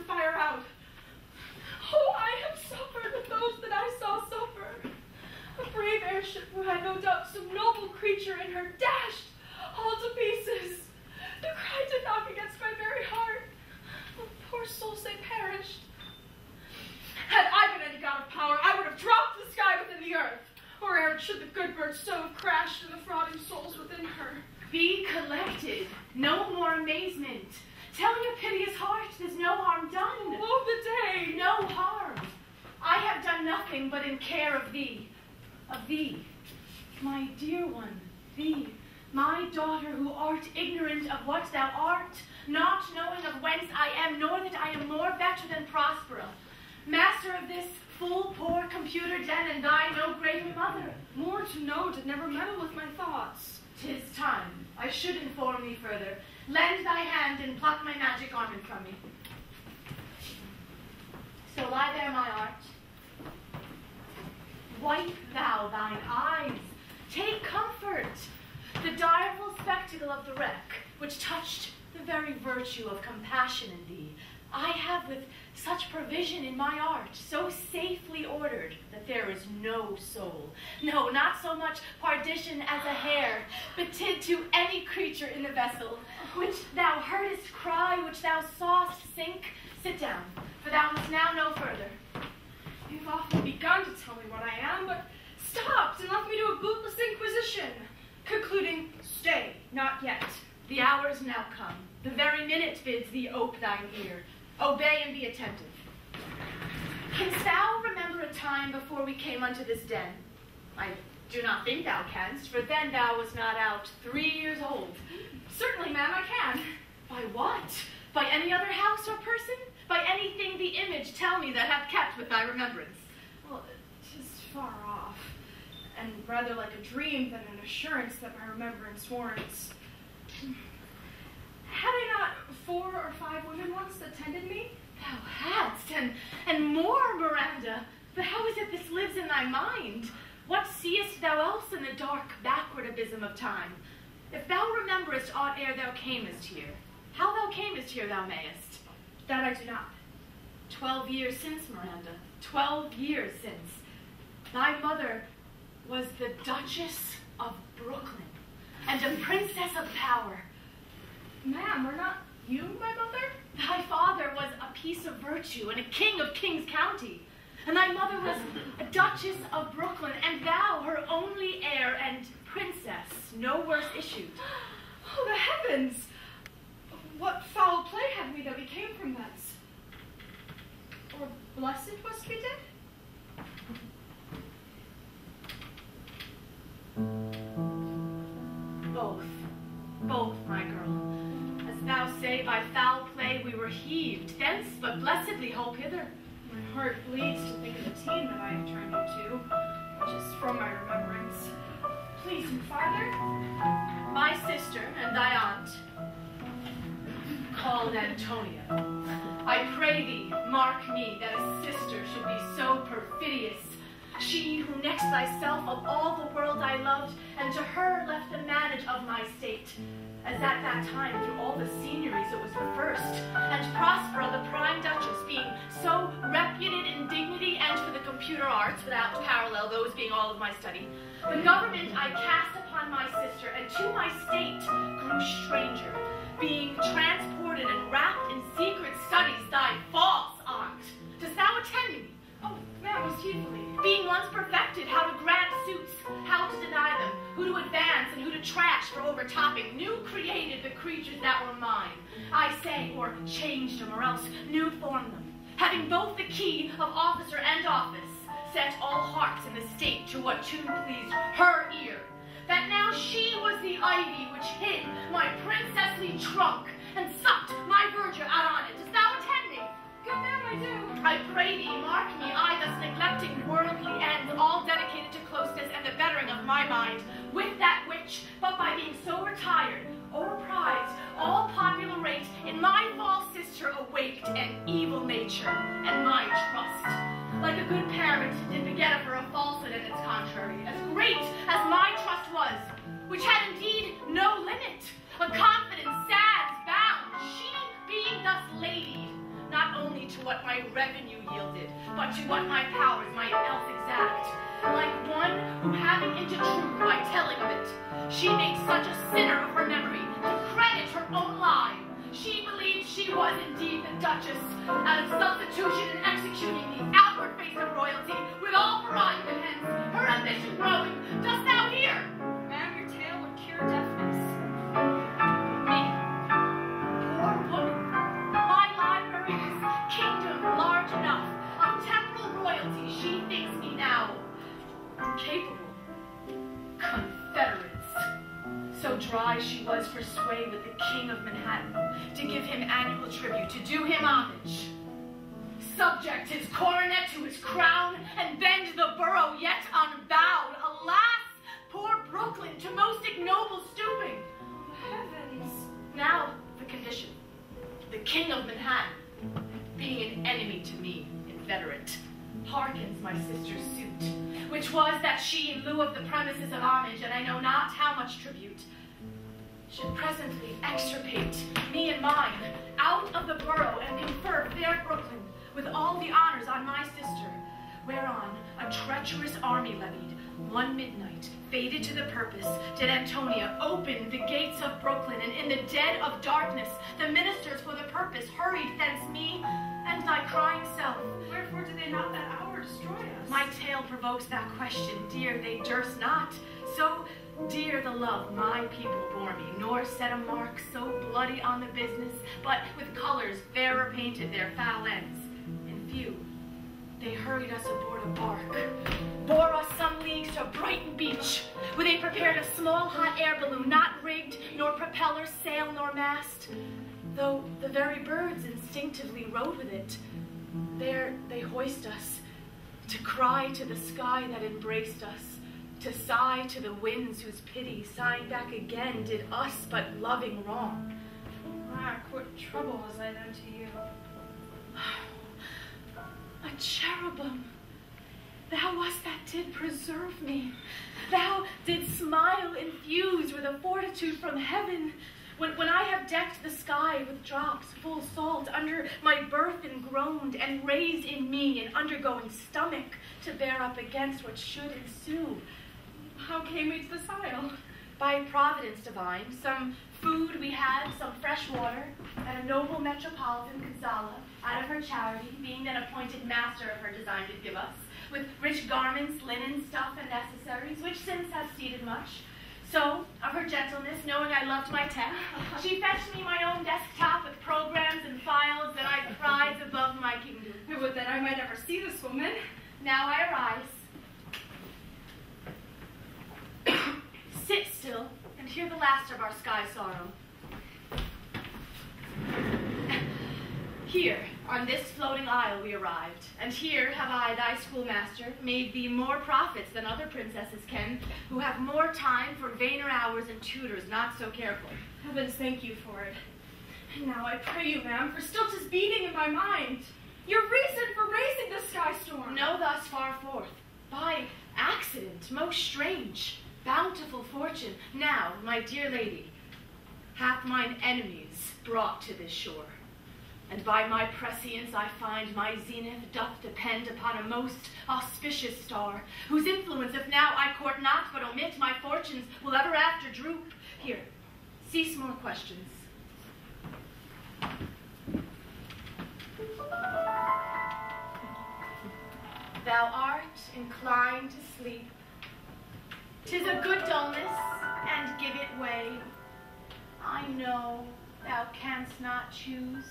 pacify her out. Oh, I have suffered with those that I saw suffer. A brave airship who had no doubt some noble creature in her dashed all to pieces. The cry did knock against my very heart. The poor souls, they perished. Had I been any god of power, I would have dropped the sky within the earth, or ere should the good bird so have crashed in the frauding souls within her. Be collected. No more amazement. Tell your piteous heart there's no harm done. Woe the day! No harm. I have done nothing but in care of thee. Of thee, my dear one, thee, my daughter, who art ignorant of what thou art, not knowing of whence I am, nor that I am more better than Prospera, master of this full poor computer den, and thy no greater mother. More to know did never meddle with my thoughts. 'Tis time I should inform thee further. Lend thy hand and pluck my magic garment from me. So lie there, my art. Wipe thou thine eyes. Take comfort. The direful spectacle of the wreck, which touched the very virtue of compassion in thee, I have with such provision in my art, so safely ordered, that there is no soul, no, not so much partition as a hair, betid to any creature in the vessel, which thou heardest cry, which thou sawest sink. Sit down, for thou must now know further. You've often begun to tell me what I am, but stopped and left me to a bootless inquisition, concluding, stay, not yet. The hour is now come. The very minute bids thee ope thine ear. Obey and be attentive. Canst thou remember a time before we came unto this den? I do not think thou canst, for then thou wast not out 3 years old. Certainly, ma'am, I can. By what? By any other house or person? By anything the image tell me that hath kept with thy remembrance? Well, 'tis far off, and rather like a dream than an assurance that my remembrance warrants. Had I not 4 or 5 women once that tended me? Thou hadst, and more, Miranda. But how is it this lives in thy mind? What seest thou else in the dark backward abysm of time? If thou rememberest aught ere thou camest here, how thou camest here thou mayest. That I do not. 12 years since, Miranda, 12 years since. Thy mother was the Duchess of Brooklyn, and a princess of power. Ma'am, were not you my mother? Thy father was a piece of virtue and a king of King's County, and thy mother was a Duchess of Brooklyn, and thou her only heir and princess, no worse issued. Oh, the heavens! What foul play had we that we came from thence? Or blessed was we did? Both, my girl. As thou say, by foul play we were heaved, thence but blessedly hope hither. My heart bleeds to think of the teen that I have turned into, which is from my remembrance. Please, and farther? My sister and thy aunt, called Antonia. I pray thee, mark me, that a sister should be so perfidious. She who next thyself of all the world I loved, and to her left the manage of my state. As at that time through all the signories it was the first, and Prospera the prime duchess being so reputed in dignity and for the computer arts, without parallel, those being all of my study, the government I cast upon my sister, and to my state grew stranger, being transported and wrapped in secret studies, thy false aunt. Dost thou attend me? Oh, ma'am, most heedfully. Being once perfected, how to grant suits, how to deny them, who to advance and who to trash for overtopping, new created the creatures that were mine. I say, or changed them, or else new formed them. Having both the key of officer and office, set all hearts in the state to what tune pleased her ear. That now she was the ivy which hid my princessly trunk, and sucked my verdure out on it. Dost thou attend me? Good ma'am, I do. I pray thee, mark me, I thus neglecting worldly ends, all dedicated to closeness and the bettering of my mind, with that which, but by being so retired, overprized, all popular rate, in my false sister awaked an evil nature, and my trust, like a good parent, did beget of her a falsehood and its contrary, as great as my trust was, which had indeed no limit, a confidence sad as bound, she being thus ladied, not only to what my revenue yielded, but to what my powers might else exact. Like one who having into truth by telling of it, she made such a sinner of her memory to credit her own lie. She believed she was indeed the Duchess, out of substitution and executing the outward face of royalty, with all prerogative hence, her ambition growing. Dost thou hear? Ma'am, your tale would cure deafness. Me, poor woman, my library is kingdom large enough of temporal royalty. She thinks me now capable. Confederates. So dry she was for sway with the King of Manhattan, to give him annual tribute, to do him homage, subject his coronet to his crown, and bend the borough yet unbowed. Alas, poor Brooklyn, to most ignoble stooping. Heavens. Now the condition. The King of Manhattan, being an enemy to me, inveterate, hearkens my sister's suit, which was that she, in lieu of the premises of homage, and I know not how much tribute, should presently extirpate me and mine out of the borough and confer fair Brooklyn with all the honors on my sister, whereon a treacherous army levied, one midnight, faded to the purpose, did Antonia open the gates of Brooklyn, and in the dead of darkness the ministers for the purpose hurried thence me and thy crying self. Wherefore did they not that hour destroy us? My tale provokes that question, dear, they durst not. So dear the love my people bore me, nor set a mark so bloody on the business, but with colors fairer painted their foul ends. In few, they hurried us aboard a bark, bore us some leagues to Brighton Beach, where they prepared a small hot air balloon, not rigged, nor propeller, sail, nor mast, though the very birds instinctively rode with it. There they hoist us, to cry to the sky that embraced us, to sigh to the winds whose pity, sighing back again, did us but loving wrong. Mark, what trouble was I then to you? A cherubim, thou wast that did preserve me. Thou didst smile infused with a fortitude from heaven. When I have decked the sky with drops full salt, under my burthen groaned, and raised in me an undergoing stomach to bear up against what should ensue. How came we to this isle? By providence divine, some food we had, some fresh water, and a noble metropolitan Gonzala, out of her charity, being then appointed master of her design, did give us, with rich garments, linen, stuff, and necessaries, which since have ceded much. So, of her gentleness, knowing I loved my tech, she fetched me my own desktop with programs and files that I prize above my kingdom. I would that I might ever see this woman. Now I arise. Sit still and hear the last of our sky sorrow. Here, on this floating isle we arrived, and here have I, thy schoolmaster, made thee more profits than other princesses can, who have more time for vainer hours and tutors not so careful. Heavens, thank you for it. And now I pray you, ma'am, for still 'tis beating in my mind, your reason for raising the sky storm. No thus far forth, by accident most strange, bountiful fortune, now, my dear lady, hath mine enemies brought to this shore. And by my prescience I find my zenith doth depend upon a most auspicious star, whose influence, if now I court not, but omit my fortunes, will ever after droop. Here, cease more questions. Thou art inclined to sleep. 'Tis a good dullness, and give it way. I know thou canst not choose.